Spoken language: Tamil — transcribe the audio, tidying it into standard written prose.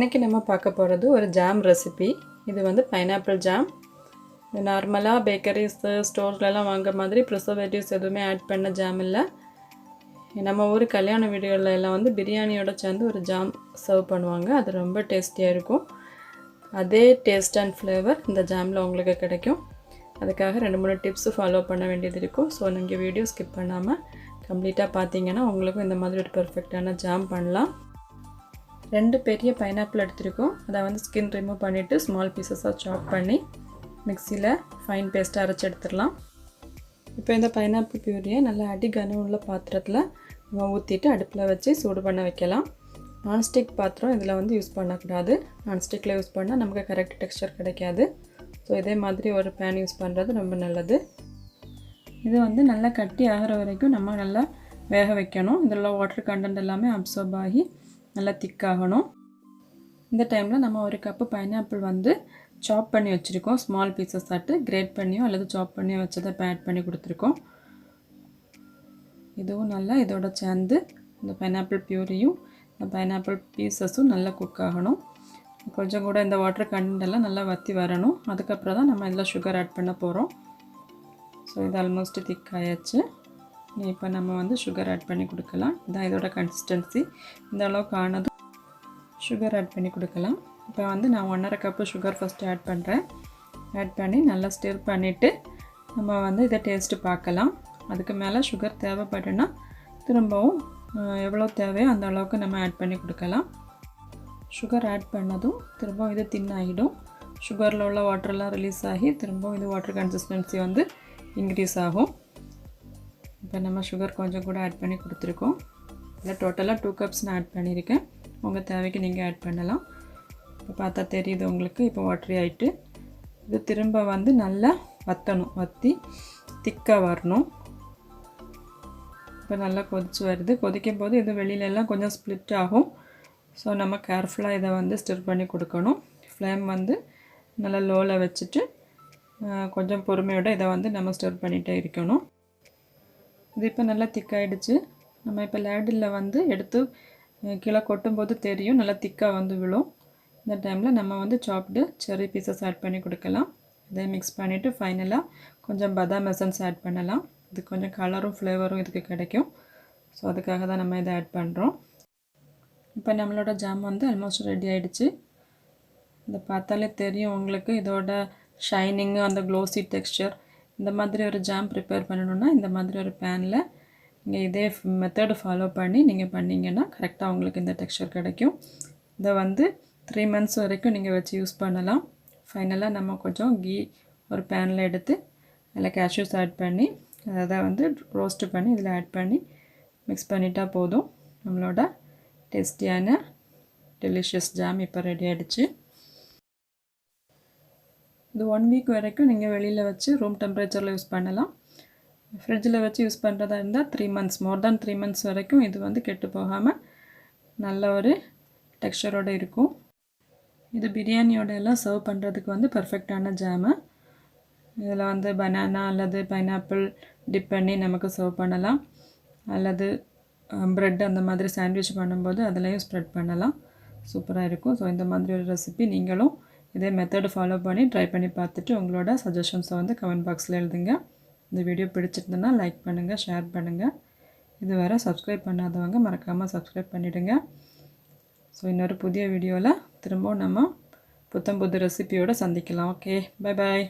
இன்றைக்கி நம்ம பார்க்க போகிறது ஒரு ஜாம் ரெசிபி. இது வந்து பைனாப்பிள் ஜாம். இது நார்மலாக பேக்கரிஸ் ஸ்டோர்ஸ்லாம் வாங்குற மாதிரி ப்ரிசர்வேட்டிவ்ஸ் எதுவுமே ஆட் பண்ண ஜாம் இல்லை. நம்ம ஊர் கல்யாண வீடுகளில் எல்லாம் வந்து பிரியாணியோட சேர்ந்து ஒரு ஜாம் சர்வ் பண்ணுவாங்க. அது ரொம்ப டேஸ்டியாக இருக்கும். அதே டேஸ்ட் அண்ட் ஃப்ளேவர் இந்த ஜாமில் உங்களுக்கு கிடைக்கும். அதுக்காக 2-3 டிப்ஸு ஃபாலோ பண்ண வேண்டியது இருக்கும். ஸோ நீங்கள் வீடியோ ஸ்கிப் பண்ணாமல் கம்ப்ளீட்டாக பார்த்தீங்கன்னா உங்களுக்கும் இந்த மாதிரி ஒரு பெர்ஃபெக்டான ஜாம் பண்ணலாம். 2 பெரிய பைனாப்பிள் எடுத்துருக்கோம். அதை வந்து ஸ்கின் ரிமூவ் பண்ணிவிட்டு ஸ்மால் பீசஸாக சாப் பண்ணி மிக்சியில் ஃபைன் பேஸ்ட்டாக அரைச்சி எடுத்துடலாம். இப்போ இந்த பைனாப்பிள் பியூரியை நல்லா அடி கனம் உள்ள பாத்திரத்தில் நம்ம ஊற்றிட்டு அடுப்பில் வச்சு சூடு பண்ண வைக்கலாம். நான்ஸ்டிக் பாத்திரம் இதில் வந்து யூஸ் பண்ணக்கூடாது. நான்ஸ்டிக்கில் யூஸ் பண்ணால் நமக்கு கரெக்ட் டெக்ஸ்சர் கிடைக்காது. ஸோ இதே மாதிரி ஒரு பேன் யூஸ் பண்ணுறது ரொம்ப நல்லது. இது வந்து நல்லா கட்டி ஆகிற வரைக்கும் நம்ம நல்லா வேக வைக்கணும். இதில் வாட்டர் கண்டென்ட் எல்லாமே அப்சர்ப் ஆகி நல்லா திக்காகணும். இந்த டைமில் நம்ம 1 கப்பு பைனாப்பிள் வந்து சாப் பண்ணி வச்சுருக்கோம். ஸ்மால் பீசஸ் ஆட்டு கிரேட் பண்ணியோ அல்லது சாப் பண்ணியோ வச்சதை இப்போ ஆட் பண்ணி கொடுத்துருக்கோம். இதுவும் நல்லா இதோட சேர்ந்து இந்த பைனாப்பிள் பியூரியும் இந்த பைனாப்பிள் பீசஸும் நல்லா குக் ஆகணும். கொஞ்சம் கூட இந்த வாட்டர் கண்டென்ட் எல்லாம் நல்லா வற்றி வரணும். அதுக்கப்புறம் தான் நம்ம இதில் சுகர் ஆட் பண்ண போகிறோம். ஸோ இது ஆல்மோஸ்ட் திக் ஆயாச்சு. இப்போ நம்ம வந்து சுகர் ஆட் பண்ணி கொடுக்கலாம். இதான் இதோட கன்சிஸ்டன்சி. இந்த அளவுக்கு ஆனதும் சுகர் ஆட் பண்ணி கொடுக்கலாம். இப்போ வந்து நான் 1.5 கப்பு சுகர் ஃபஸ்ட்டு ஆட் பண்ணுறேன். ஆட் பண்ணி நல்லா ஸ்டிர் பண்ணிவிட்டு நம்ம வந்து இதை டேஸ்ட்டு பார்க்கலாம். அதுக்கு மேலே சுகர் தேவைப்பட்டுன்னா திரும்பவும் எவ்வளோ தேவையோ அந்த அளவுக்கு நம்ம ஆட் பண்ணி கொடுக்கலாம். சுகர் ஆட் பண்ணதும் திரும்பவும் இது தின்னாகிடும். சுகரில் உள்ள வாட்டர்லாம் ரிலீஸ் ஆகி திரும்பவும் இது வாட்டர் கன்சிஸ்டன்சி வந்து இன்க்ரீஸ் ஆகும். இப்போ நம்ம சுகர் கொஞ்சம் கூட ஆட் பண்ணி கொடுத்துருக்கோம். இதில் டோட்டலாக 2 கப்ஸ் நான் ஆட் பண்ணியிருக்கேன். உங்கள் தேவைக்கு நீங்கள் ஆட் பண்ணலாம். இப்போ பார்த்தா தெரியுது உங்களுக்கு. இப்போ வாட்டரி ஆகிட்டு இது திரும்ப வந்து நல்லா வற்றணும். வற்றி திக்காக வரணும். இப்போ நல்லா கொதிச்சு வருது. கொதிக்கும் போது இது வெளியிலலாம் கொஞ்சம் ஸ்ப்ளிட் ஆகும். ஸோ நம்ம கேர்ஃபுல்லாக இதை வந்து ஸ்டிர் பண்ணி கொடுக்கணும். ஃப்ளேம் வந்து நல்லா லோவில் வச்சுட்டு கொஞ்சம் பொறுமையோடு இதை வந்து நம்ம ஸ்டிர் பண்ணிகிட்டே இருக்கணும். இது இப்போ நல்லா திக்காயிடுச்சு. நம்ம இப்போ லேடில் வந்து எடுத்து கீழே கொட்டும்போது தெரியும் நல்லா திக்காக வந்து விழும். இந்த டைமில் நம்ம வந்து சாப்டு செர்ரி பீசஸ் ஆட் பண்ணி கொடுக்கலாம். இதை மிக்ஸ் பண்ணிவிட்டு ஃபைனலாக கொஞ்சம் பாதாம் எசன்ஸ் ஆட் பண்ணலாம். இது கொஞ்சம் கலரும் ஃப்ளேவரும் இதுக்கு கிடைக்கும். ஸோ அதுக்காக தான் நம்ம இதை ஆட் பண்ணுறோம். இப்போ நம்மளோட ஜாம் வந்து ஆல்மோஸ்ட் ரெடி ஆகிடுச்சு. இதை பார்த்தாலே தெரியும் உங்களுக்கு இதோட ஷைனிங்கு அந்த க்ளோசி டெக்ஸ்சர். இந்த மாதிரி ஒரு ஜாம் ப்ரிப்பேர் பண்ணணுன்னா இந்த மாதிரி ஒரு பேனில் நீங்கள் இதே மெத்தடு ஃபாலோ பண்ணி நீங்கள் பண்ணிங்கன்னா கரெக்டாக உங்களுக்கு இந்த டெக்ஸ்சர் கிடைக்கும். இதை வந்து 3 மந்த்ஸ் வரைக்கும் நீங்கள் வச்சு யூஸ் பண்ணலாம். ஃபைனலாக நம்ம கொஞ்சம் கீ ஒரு பேனில் எடுத்து அதில் கேஷ்யூஸ் ஆட் பண்ணி அதை வந்து ரோஸ்ட்டு பண்ணி இதில் ஆட் பண்ணி மிக்ஸ் பண்ணிட்டா போதும். நம்மளோட டேஸ்டியான டெலிஷியஸ் ஜாம் இப்போ ரெடி ஆகிடுச்சு. இது 1 வீக் வரைக்கும் நீங்கள் வெளியில் வச்சு ரூம் டெம்பரேச்சரில் யூஸ் பண்ணலாம். ஃப்ரிட்ஜில் வச்சு யூஸ் பண்ணுறதா இருந்தால் 3 மந்த்ஸ் மோர் தேன் 3 மந்த்ஸ் வரைக்கும் இது வந்து கெட்டு போகாமல் நல்ல ஒரு டெக்ஸ்சரோடு இருக்கும். இது பிரியாணியோட எல்லாம் சர்வ் பண்ணுறதுக்கு வந்து பர்ஃபெக்டான ஜாமு. இதில் வந்து பனானா அல்லது பைனாப்பிள் டிப் பண்ணி நமக்கு சர்வ் பண்ணலாம். அல்லது ப்ரெட் அந்த மாதிரி சாண்ட்விச் பண்ணும்போது அதிலையும் ஸ்ப்ரெட் பண்ணலாம். சூப்பராக இருக்கும். ஸோ இந்த மாதிரி ஒரு ரெசிபி நீங்களும் இதே மெத்தடு ஃபாலோ பண்ணி ட்ரை பண்ணி பார்த்துட்டு உங்களோட சஜஷன்ஸை வந்து கமெண்ட் பாக்ஸில் எழுதுங்க. இந்த வீடியோ பிடிச்சிருந்ததுன்னா லைக் பண்ணுங்கள், ஷேர் பண்ணுங்கள். இதுவரை சப்ஸ்கிரைப் பண்ணாதவங்க மறக்காமல் சப்ஸ்கிரைப் பண்ணிவிடுங்க. ஸோ இன்னொரு புதிய வீடியோவில் திரும்பவும் நம்ம புத்தம் புது ரெசிபியோடு சந்திக்கலாம். Okay, bye bye.